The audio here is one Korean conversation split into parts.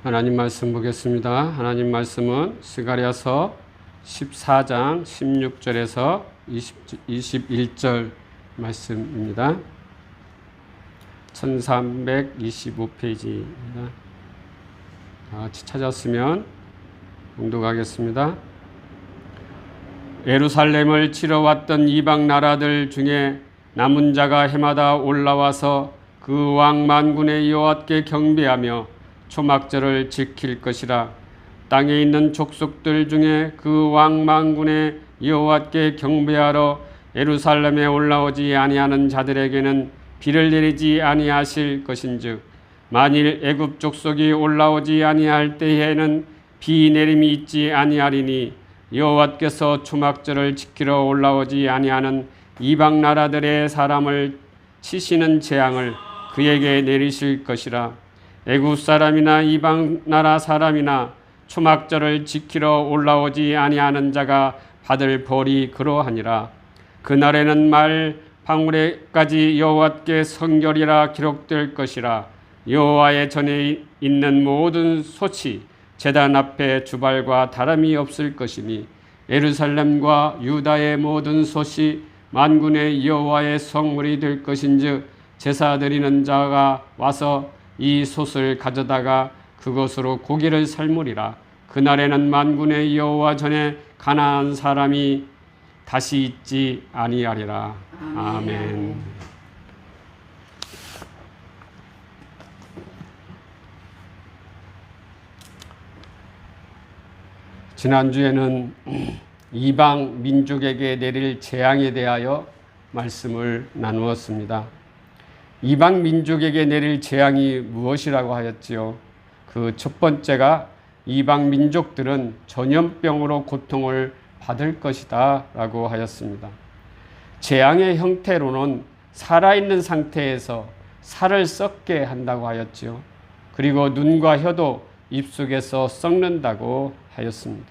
하나님 말씀 보겠습니다. 하나님 말씀은 스가랴서 14장 16절에서 21절 말씀입니다. 1325페이지입니다. 같이 찾았으면 봉독하겠습니다. 예루살렘을 치러 왔던 이방 나라들 중에 남은 자가 해마다 올라와서 그 왕 만군의 여호와께 경배하며 초막절을 지킬 것이라. 땅에 있는 족속들 중에 그 왕 만군의 여호와께 경배하러 예루살렘에 올라오지 아니하는 자들에게는 비를 내리지 아니하실 것인즉, 만일 애굽 족속이 올라오지 아니할 때에는 비 내림이 있지 아니하리니 여호와께서 초막절을 지키러 올라오지 아니하는 이방 나라들의 사람을 치시는 재앙을 그에게 내리실 것이라. 애굽 사람이나 이방 나라 사람이나 초막절을 지키러 올라오지 아니하는 자가 받을 벌이 그러하니라. 그날에는 말 방울에까지 여호와께 성결이라 기록될 것이라. 여호와의 전에 있는 모든 솥이 제단 앞에 주발과 다름이 없을 것이니 예루살렘과 유다의 모든 솥이 만군의 여호와의 성물이 될 것인즉, 제사 드리는 자가 와서 이 솥을 가져다가 그것으로 고기를 삶으리라. 그날에는 만군의 여호와 전에 가난한 사람이 다시 있지 아니하리라. 아멘. 지난주에는 이방 민족에게 내릴 재앙에 대하여 말씀을 나누었습니다. 이방 민족에게 내릴 재앙이 무엇이라고 하였지요? 그 첫 번째가 이방 민족들은 전염병으로 고통을 받을 것이다 라고 하였습니다. 재앙의 형태로는 살아있는 상태에서 살을 썩게 한다고 하였지요. 그리고 눈과 혀도 입속에서 썩는다고 하였습니다.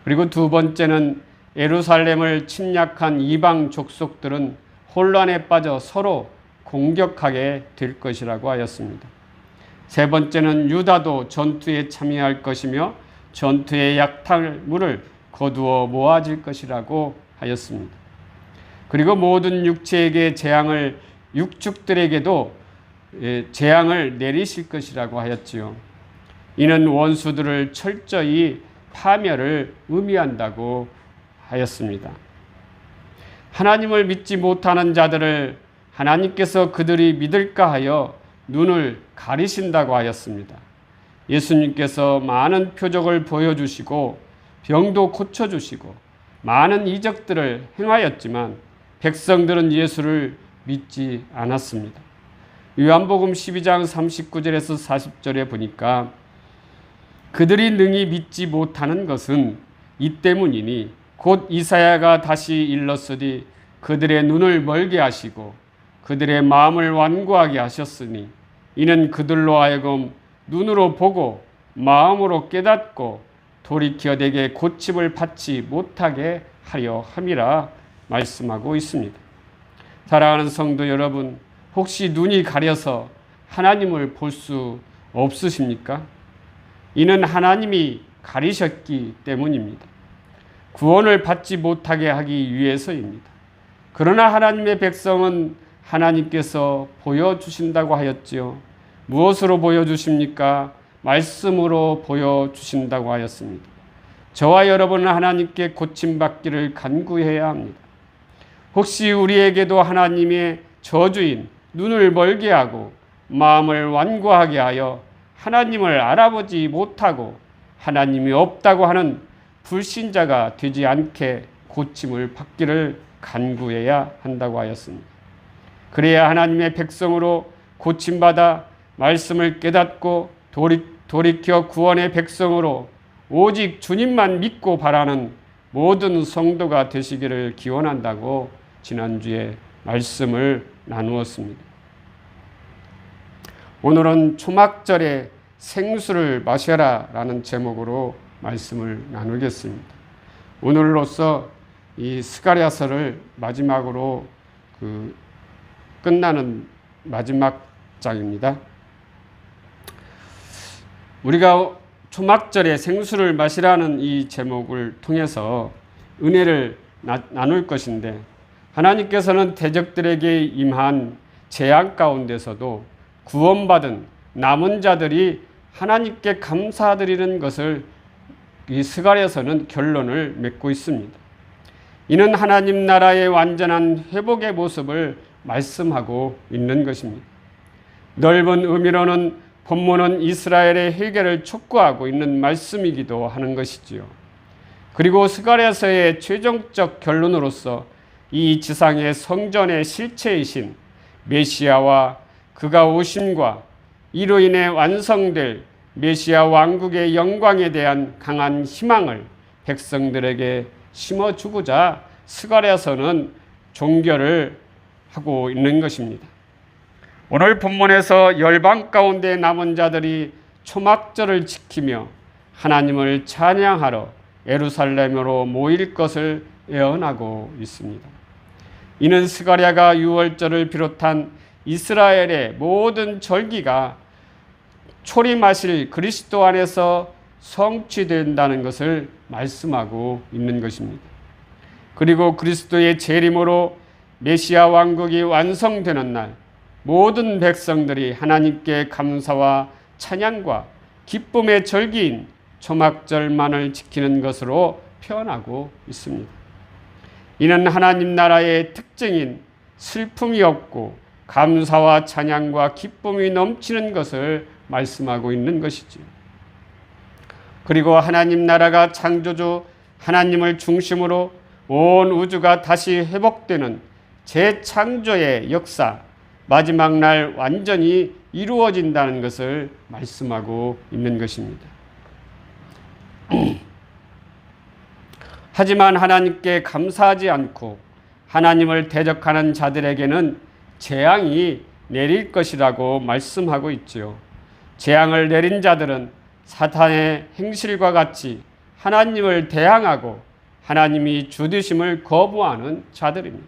그리고 두 번째는 예루살렘을 침략한 이방 족속들은 혼란에 빠져 서로 공격하게 될 것이라고 하였습니다. 세 번째는 유다도 전투에 참여할 것이며 전투의 약탈물을 거두어 모아질 것이라고 하였습니다. 그리고 모든 육체에게 재앙을, 육축들에게도 재앙을 내리실 것이라고 하였지요. 이는 원수들을 철저히 파멸을 의미한다고 하였습니다. 하나님을 믿지 못하는 자들을 하나님께서 그들이 믿을까 하여 눈을 가리신다고 하였습니다. 예수님께서 많은 표적을 보여주시고 병도 고쳐주시고 많은 이적들을 행하였지만 백성들은 예수를 믿지 않았습니다. 요한복음 12장 39절에서 40절에 보니까 그들이 능히 믿지 못하는 것은 이 때문이니 곧 이사야가 다시 일렀으니 그들의 눈을 멀게 하시고 그들의 마음을 완고하게 하셨으니 이는 그들로 하여금 눈으로 보고 마음으로 깨닫고 돌이켜 내게 고침을 받지 못하게 하려 함이라 말씀하고 있습니다. 사랑하는 성도 여러분, 혹시 눈이 가려서 하나님을 볼 수 없으십니까? 이는 하나님이 가리셨기 때문입니다. 구원을 받지 못하게 하기 위해서입니다. 그러나 하나님의 백성은 하나님께서 보여주신다고 하였지요. 무엇으로 보여주십니까? 말씀으로 보여주신다고 하였습니다. 저와 여러분은 하나님께 고침받기를 간구해야 합니다. 혹시 우리에게도 하나님의 저주인 눈을 멀게 하고 마음을 완고하게 하여 하나님을 알아보지 못하고 하나님이 없다고 하는 불신자가 되지 않게 고침을 받기를 간구해야 한다고 하였습니다. 그래야 하나님의 백성으로 고침받아 말씀을 깨닫고 돌이켜 구원의 백성으로 오직 주님만 믿고 바라는 모든 성도가 되시기를 기원한다고 지난주에 말씀을 나누었습니다. 오늘은 초막절에 생수를 마셔라 라는 제목으로 말씀을 나누겠습니다. 오늘로써 이 스가랴서를 마지막으로 끝나는 마지막 장입니다. 우리가 초막절에 생수를 마시라는 이 제목을 통해서 은혜를 나눌 것인데, 하나님께서는 대적들에게 임한 재앙 가운데서도 구원받은 남은 자들이 하나님께 감사드리는 것을 이 스가랴서는 결론을 맺고 있습니다. 이는 하나님 나라의 완전한 회복의 모습을 말씀하고 있는 것입니다. 넓은 의미로는 본문은 이스라엘의 회개를 촉구하고 있는 말씀이기도 하는 것이지요. 그리고 스가랴서의 최종적 결론으로서 이 지상의 성전의 실체이신 메시아와 그가 오심과 이로 인해 완성될 메시아 왕국의 영광에 대한 강한 희망을 백성들에게 심어주고자 스가랴서는 종결을 하고 있는 것입니다. 오늘 본문에서 열방 가운데 남은 자들이 초막절을 지키며 하나님을 찬양하러 예루살렘으로 모일 것을 예언하고 있습니다. 이는 스가랴가 유월절을 비롯한 이스라엘의 모든 절기가 초림하실 그리스도 안에서 성취된다는 것을 말씀하고 있는 것입니다. 그리고 그리스도의 재림으로 메시아 왕국이 완성되는 날 모든 백성들이 하나님께 감사와 찬양과 기쁨의 절기인 초막절만을 지키는 것으로 표현하고 있습니다. 이는 하나님 나라의 특징인 슬픔이 없고 감사와 찬양과 기쁨이 넘치는 것을 말씀하고 있는 것이지요. 그리고 하나님 나라가 창조주 하나님을 중심으로 온 우주가 다시 회복되는 재창조의 역사, 마지막 날 완전히 이루어진다는 것을 말씀하고 있는 것입니다. 하지만 하나님께 감사하지 않고 하나님을 대적하는 자들에게는 재앙이 내릴 것이라고 말씀하고 있지요. 재앙을 내린 자들은 사탄의 행실과 같이 하나님을 대항하고 하나님이 주되심을 거부하는 자들입니다.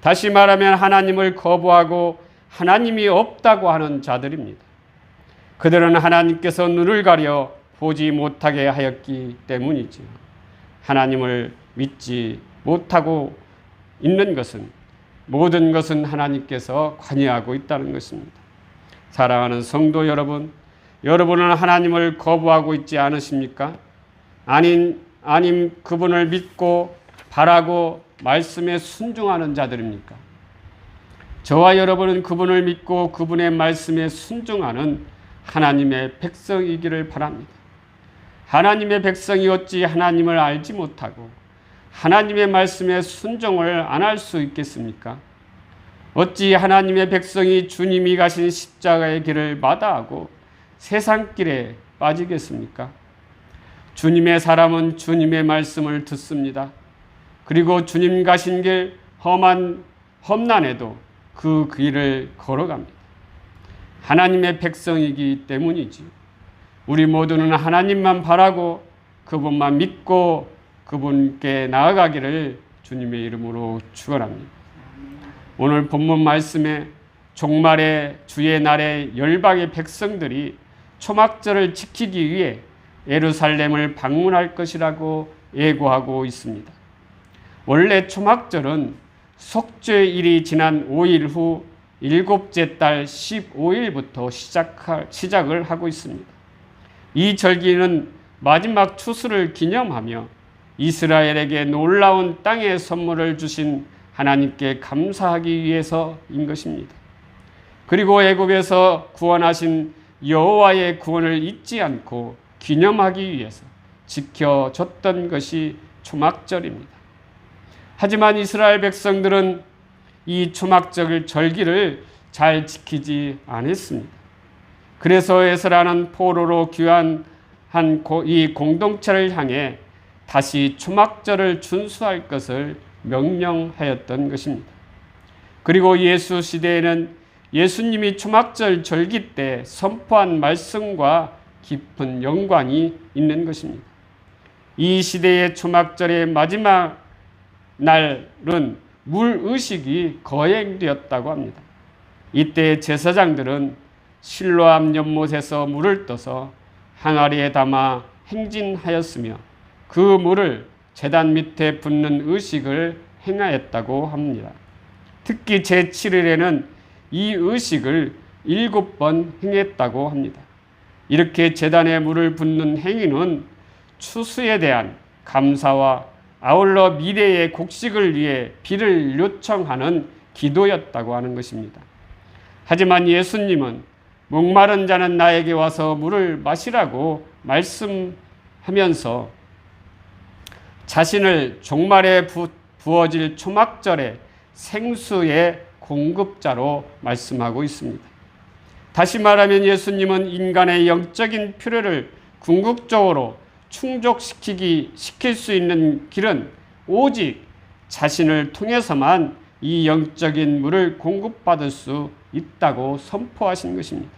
다시 말하면 하나님을 거부하고 하나님이 없다고 하는 자들입니다. 그들은 하나님께서 눈을 가려 보지 못하게 하였기 때문이지요. 하나님을 믿지 못하고 있는 것은 모든 것은 하나님께서 관여하고 있다는 것입니다. 사랑하는 성도 여러분, 여러분은 하나님을 거부하고 있지 않으십니까? 아님 그분을 믿고 바라고 말씀에 순종하는 자들입니까? 저와 여러분은 그분을 믿고 그분의 말씀에 순종하는 하나님의 백성이기를 바랍니다. 하나님의 백성이 어찌 하나님을 알지 못하고 하나님의 말씀에 순종을 안 할 수 있겠습니까? 어찌 하나님의 백성이 주님이 가신 십자가의 길을 마다하고 세상 길에 빠지겠습니까? 주님의 사람은 주님의 말씀을 듣습니다. 그리고 주님 가신 길 험난에도 그 길을 걸어갑니다. 하나님의 백성이기 때문이지. 우리 모두는 하나님만 바라고 그분만 믿고 그분께 나아가기를 주님의 이름으로 축원합니다. 오늘 본문 말씀에 종말의 주의 날에 열방의 백성들이 초막절을 지키기 위해 예루살렘을 방문할 것이라고 예고하고 있습니다. 원래 초막절은 속죄일이 지난 5일 후 7째 달 15일부터 시작을 하고 있습니다. 이 절기는 마지막 추수를 기념하며 이스라엘에게 놀라운 땅의 선물을 주신 하나님께 감사하기 위해서인 것입니다. 그리고 애굽에서 구원하신 여호와의 구원을 잊지 않고 기념하기 위해서 지켜졌던 것이 초막절입니다. 하지만 이스라엘 백성들은 이 초막절 절기를 잘 지키지 않았습니다. 그래서 에스라는 포로로 귀환한 이 공동체를 향해 다시 초막절을 준수할 것을 명령하였던 것입니다. 그리고 예수 시대에는 예수님이 초막절 절기 때 선포한 말씀과 깊은 연관이 있는 것입니다. 이 시대의 초막절의 마지막 날은 물의식이 거행되었다고 합니다. 이때 제사장들은 실로암 연못에서 물을 떠서 항아리에 담아 행진하였으며 그 물을 제단 밑에 붓는 의식을 행하였다고 합니다. 특히 제7일에는 이 의식을 7번 행했다고 합니다. 이렇게 제단에 물을 붓는 행위는 추수에 대한 감사와 아울러 미래의 곡식을 위해 비를 요청하는 기도였다고 하는 것입니다. 하지만 예수님은 목마른 자는 나에게 와서 물을 마시라고 말씀하면서 자신을 종말에 부어질 초막절의 생수의 공급자로 말씀하고 있습니다. 다시 말하면 예수님은 인간의 영적인 필요를 궁극적으로 충족시킬 수 있는 길은 오직 자신을 통해서만 이 영적인 물을 공급받을 수 있다고 선포하신 것입니다.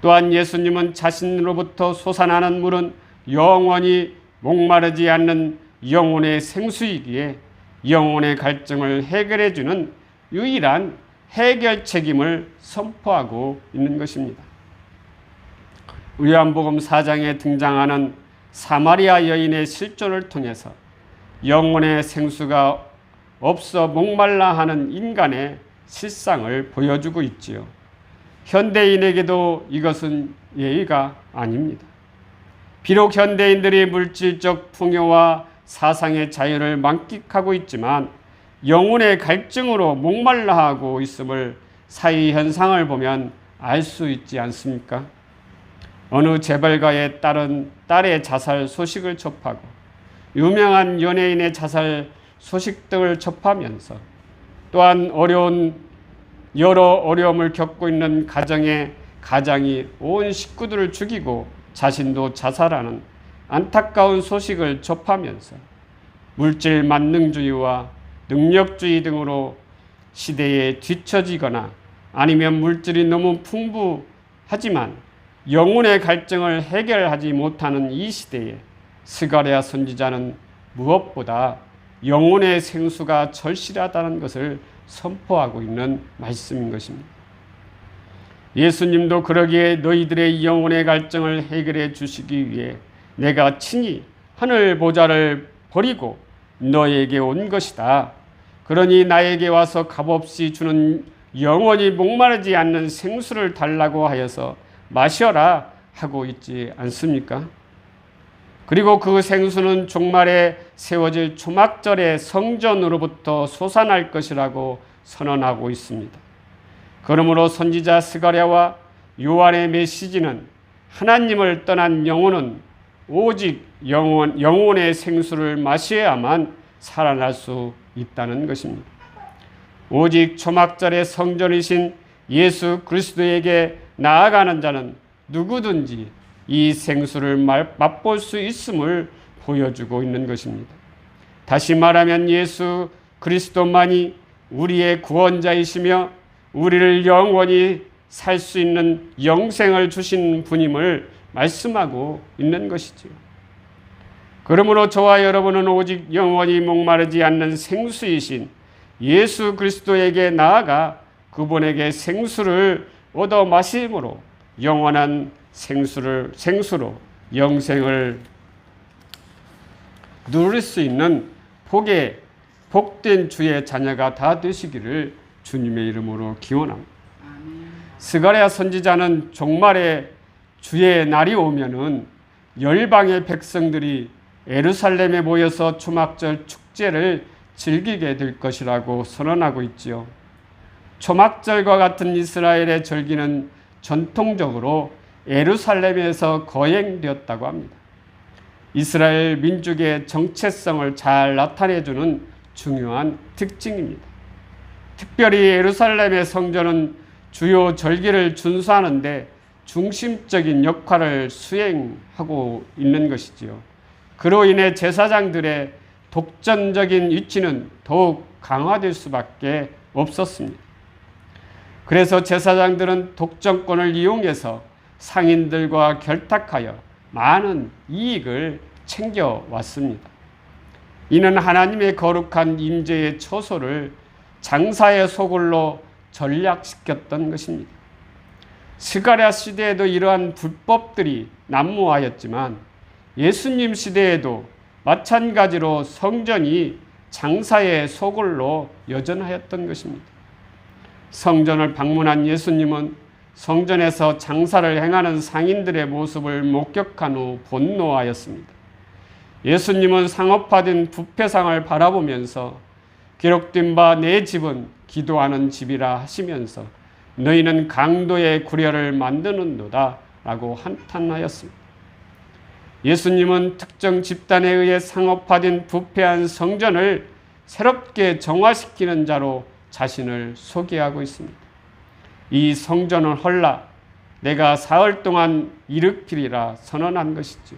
또한 예수님은 자신으로부터 솟아나는 물은 영원히 목마르지 않는 영혼의 생수이기에 영혼의 갈증을 해결해 주는 유일한 해결 책임을 선포하고 있는 것입니다. 요한복음 4장에 등장하는 사마리아 여인의 실존을 통해서 영혼의 생수가 없어 목말라 하는 인간의 실상을 보여주고 있지요. 현대인에게도 이것은 예의가 아닙니다. 비록 현대인들이 물질적 풍요와 사상의 자유를 만끽하고 있지만 영혼의 갈증으로 목말라하고 있음을 사회 현상을 보면 알 수 있지 않습니까? 어느 재벌가의 딸의 자살 소식을 접하고 유명한 연예인의 자살 소식 등을 접하면서 또한 여러 어려움을 겪고 있는 가장이 온 식구들을 죽이고 자신도 자살하는 안타까운 소식을 접하면서 물질 만능주의와 능력주의 등으로 시대에 뒤처지거나 아니면 물질이 너무 풍부하지만 영혼의 갈증을 해결하지 못하는 이 시대에 스가랴 선지자는 무엇보다 영혼의 생수가 절실하다는 것을 선포하고 있는 말씀인 것입니다. 예수님도 그러기에 너희들의 영혼의 갈증을 해결해 주시기 위해 내가 친히 하늘 보좌를 버리고 너에게 온 것이다. 그러니 나에게 와서 값없이 주는 영원히 목마르지 않는 생수를 달라고 하여서 마셔라 하고 있지 않습니까? 그리고 그 생수는 종말에 세워질 초막절의 성전으로부터 솟아날 것이라고 선언하고 있습니다. 그러므로 선지자 스가랴와 요한의 메시지는 하나님을 떠난 영혼은 오직 영혼의 생수를 마셔야만 살아날 수 있다는 것입니다. 오직 초막절의 성전이신 예수 그리스도에게 나아가는 자는 누구든지 이 생수를 맛볼 수 있음을 보여주고 있는 것입니다. 다시 말하면 예수 그리스도만이 우리의 구원자이시며 우리를 영원히 살 수 있는 영생을 주신 분임을 말씀하고 있는 것이지요. 그러므로 저와 여러분은 오직 영원히 목마르지 않는 생수이신 예수 그리스도에게 나아가 그분에게 생수를 얻어 마심으로 영원한 생수로 영생을 누릴 수 있는 복된 주의 자녀가 다 되시기를 주님의 이름으로 기원합니다. 스가랴 선지자는 종말에 주의 날이 오면은 열방의 백성들이 예루살렘에 모여서 초막절 축제를 즐기게 될 것이라고 선언하고 있지요. 초막절과 같은 이스라엘의 절기는 전통적으로 예루살렘에서 거행되었다고 합니다. 이스라엘 민족의 정체성을 잘 나타내주는 중요한 특징입니다. 특별히 예루살렘의 성전은 주요 절기를 준수하는데 중심적인 역할을 수행하고 있는 것이지요. 그로 인해 제사장들의 독점적인 위치는 더욱 강화될 수밖에 없었습니다. 그래서 제사장들은 독점권을 이용해서 상인들과 결탁하여 많은 이익을 챙겨왔습니다. 이는 하나님의 거룩한 임재의 처소를 장사의 소굴로 전락시켰던 것입니다. 스가랴 시대에도 이러한 불법들이 난무하였지만 예수님 시대에도 마찬가지로 성전이 장사의 소굴로 여전하였던 것입니다. 성전을 방문한 예수님은 성전에서 장사를 행하는 상인들의 모습을 목격한 후 분노하였습니다. 예수님은 상업화된 부패상을 바라보면서 기록된 바 내 집은 기도하는 집이라 하시면서 너희는 강도의 구려를 만드는도다 라고 한탄하였습니다. 예수님은 특정 집단에 의해 상업화된 부패한 성전을 새롭게 정화시키는 자로 자신을 소개하고 있습니다. 이 성전은 헐라 내가 사흘 동안 일으키리라 선언한 것이죠.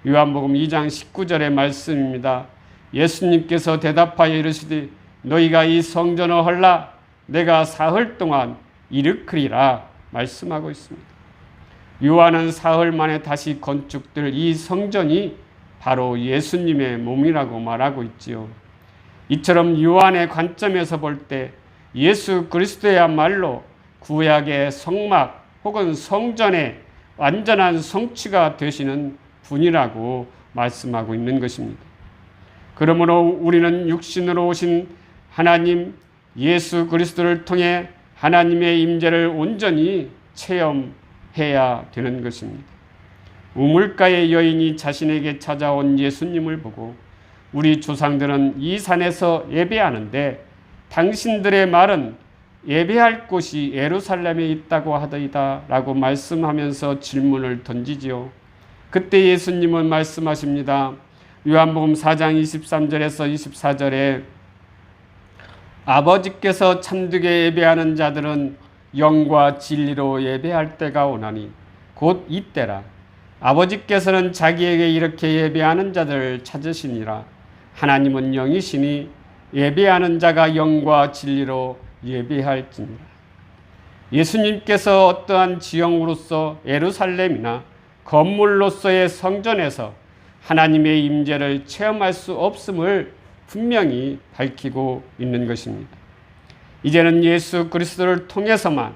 요한복음 2장 19절의 말씀입니다. 예수님께서 대답하여 이르시되 너희가 이 성전을 헐라 내가 사흘 동안 일으키리라 말씀하고 있습니다. 요한은 사흘 만에 다시 건축될 이 성전이 바로 예수님의 몸이라고 말하고 있지요. 이처럼 요한의 관점에서 볼 때 예수 그리스도야말로 구약의 성막 혹은 성전의 완전한 성취가 되시는 분이라고 말씀하고 있는 것입니다. 그러므로 우리는 육신으로 오신 하나님 예수 그리스도를 통해 하나님의 임재를 온전히 체험해야 되는 것입니다. 우물가의 여인이 자신에게 찾아온 예수님을 보고 우리 조상들은 이 산에서 예배하는데 당신들의 말은 예배할 곳이 예루살렘에 있다고 하더이다 라고 말씀하면서 질문을 던지지요. 그때 예수님은 말씀하십니다. 요한복음 4장 23절에서 24절에 아버지께서 참되게 예배하는 자들은 영과 진리로 예배할 때가 오나니 곧 이때라. 아버지께서는 자기에게 이렇게 예배하는 자들을 찾으시니라. 하나님은 영이시니 예배하는 자가 영과 진리로 예배할지니라. 예수님께서 어떠한 지형으로서 예루살렘이나 건물로서의 성전에서 하나님의 임재를 체험할 수 없음을 분명히 밝히고 있는 것입니다. 이제는 예수 그리스도를 통해서만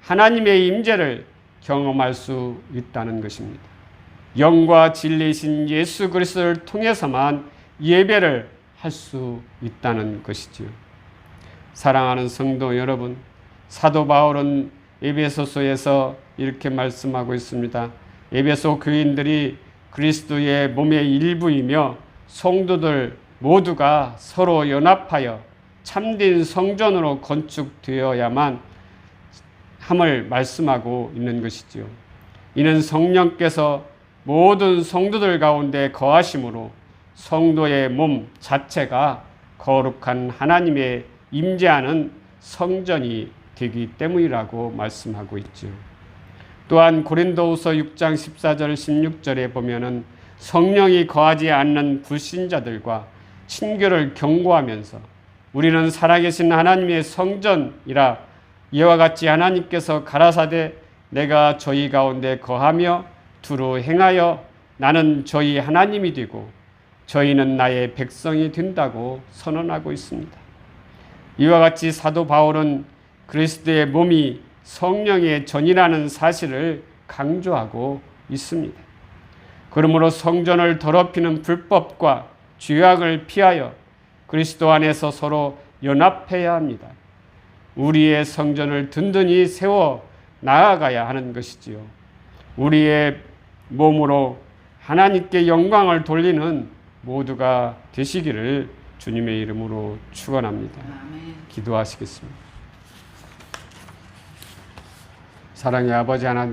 하나님의 임재를 경험할 수 있다는 것입니다. 영과 진리이신 예수 그리스도를 통해서만 예배를 할 수 있다는 것이지요. 사랑하는 성도 여러분, 사도 바울은 에베소서에서 이렇게 말씀하고 있습니다. 에베소 교인들이 그리스도의 몸의 일부이며 성도들 모두가 서로 연합하여 참된 성전으로 건축되어야만 함을 말씀하고 있는 것이지요. 이는 성령께서 모든 성도들 가운데 거하심으로 성도의 몸 자체가 거룩한 하나님의 임재하는 성전이 되기 때문이라고 말씀하고 있죠. 또한 고린도후서 6장 14절 16절에 보면은 성령이 거하지 않는 불신자들과 친교를 경고하면서 우리는 살아계신 하나님의 성전이라 이와 같이 하나님께서 가라사대 내가 저희 가운데 거하며 두루 행하여 나는 저희 하나님이 되고 저희는 나의 백성이 된다고 선언하고 있습니다. 이와 같이 사도 바울은 그리스도의 몸이 성령의 전이라는 사실을 강조하고 있습니다. 그러므로 성전을 더럽히는 불법과 죄악을 피하여 그리스도 안에서 서로 연합해야 합니다. 우리의 성전을 든든히 세워 나아가야 하는 것이지요. 우리의 몸으로 하나님께 영광을 돌리는 모두가 되시기를 주님의 이름으로 축원합니다. 기도하시겠습니다. 사랑의 아버지 하나님,